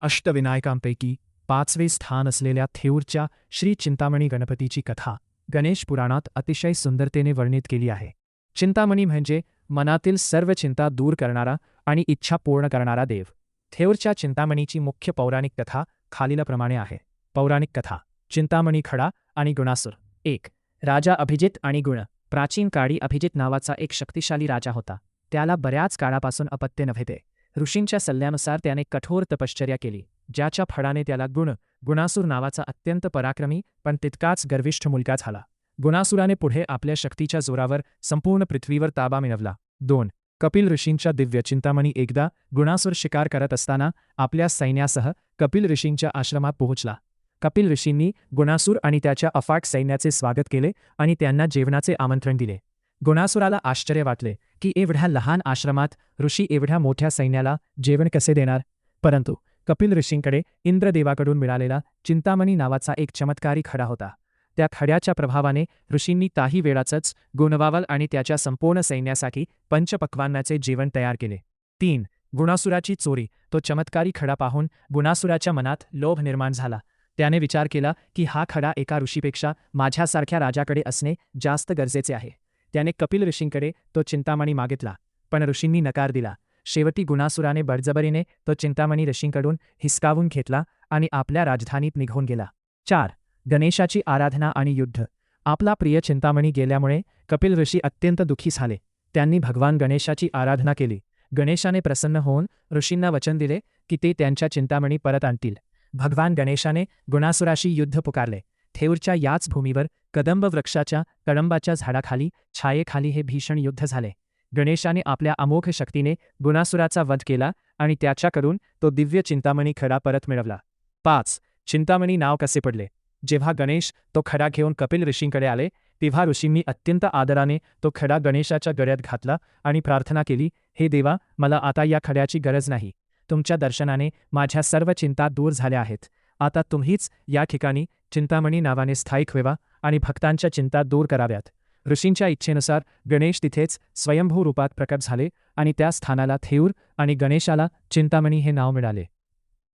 अष्टविनायकांपैकी 5वे स्थान असलेल्या थेऊरच्या श्री चिंतामणी गणपतीची कथा गणेश पुराणात अतिशय सुंदरतेने वर्णित केली आहे. चिंतामणी म्हणजे मनातील सर्व चिंता दूर करणारा आणि इच्छा पूर्ण करणारा देव. थेऊरच्या चिंतामणीची मुख्य पौराणिक कथा खालीलप्रमाणे आहे. पौराणिक कथा. चिंतामणी खडा आणि गुणासूर. 1. राजा अभिजित आणि गुण. प्राचीन काळी अभिजित नावाचा एक शक्तिशाली राजा होता. त्याला बऱ्याच काळापासून अपत्य नव्हते. ऋषींच्या सल्ल्यानुसार त्याने कठोर तपश्चर्या केली, ज्याच्या फळाने त्याला गुणासूर नावाचा अत्यंत पराक्रमी पण तितकाच गर्विष्ठ मुलगा झाला. गुणासुराने पुढे आपल्या शक्तीच्या जोरावर संपूर्ण पृथ्वीवर ताबा मिळवला. 2. कपिल ऋषींच्या दिव्य चिंतामणी. एकदा गुणासूर शिकार करत असताना आपल्या सैन्यासह कपिल ऋषींच्या आश्रमात पोहोचला. कपिल ऋषींनी गुणासूर आणि त्याच्या अफाट सैन्याचे स्वागत केले आणि त्यांना जेवणाचे आमंत्रण दिले. गुणासुराला आश्चर्य वाटले की एवढ्या लहान आश्रमात ऋषी एवढ्या मोठ्या सैन्याला जेवण कसे देणार. परंतु कपिल ऋषींकडे इंद्रदेवाकडून मिळालेला चिंतामणी नावाचा एक चमत्कारी खडा होता. त्या खड्याच्या प्रभावाने ऋषींनी काही वेळातच गुणवावल आणि त्याच्या संपूर्ण सैन्यासाठी पंचपक्वान्नाचे जेवण तयार केले. 3. गुणासुराची चोरी. तो चमत्कारी खडा पाहून गुणासुराच्या मनात लोभ निर्माण झाला. त्याने विचार केला की हा खडा एका ऋषीपेक्षा माझ्यासारख्या राजाकडे असणे जास्त गरजेचे आहे. त्याने कपिल ऋषींकडे तो चिंतामणी मागितला, पण ऋषींनी नकार दिला. शेवटी गुणासुराने बळजबरीने तो चिंतामणी ऋषींकडून हिसकावून घेतला आणि आपल्या राजधानीत निघून गेला. 4. गणेशाची आराधना आणि युद्ध. आपला प्रिय चिंतामणी गेल्यामुळे कपिल ऋषी अत्यंत दुःखी झाले. त्यांनी भगवान गणेशाची आराधना केली. गणेशाने प्रसन्न होऊन ऋषींना वचन दिले की ते त्यांच्या चिंतामणी परत आणतील. भगवान गणेशाने गुणासुराशी युद्ध पुकारले. थेऊरच्या याच भूमीवर कदंब वृक्षाच्या कळंबाच्या झाडाखाली छायेखाली हे भीषण युद्ध झाले. गणेशाने आपल्या अमोघ शक्तीने गुणासुराचा वध केला आणि त्याच्याकडून तो दिव्य चिंतामणी खडा परत मिळवला. 5. चिंतामणी नाव कसे पडले. जेव्हा गणेश तो खडा घेऊन कपिल ऋषींकडे आले तेव्हा ऋषींनी अत्यंत आदराने तो खडा गणेशाच्या गळ्यात घातला आणि प्रार्थना केली, हे देवा, मला आता या खड्याची गरज नाही. तुमच्या दर्शनाने माझ्या सर्व चिंता दूर झाल्या आहेत. आता तुम्हीच या ठिकाणी चिंतामणी नावाने स्थायिक व्हावा आणि भक्तांच्या चिंता दूर कराव्यात. ऋषींच्या इच्छेनुसार गणेश तिथेच स्वयंभू रूपात प्रकट झाले आणि त्या स्थानाला थेऊर आणि गणेशाला चिंतामणी हे नाव मिळाले.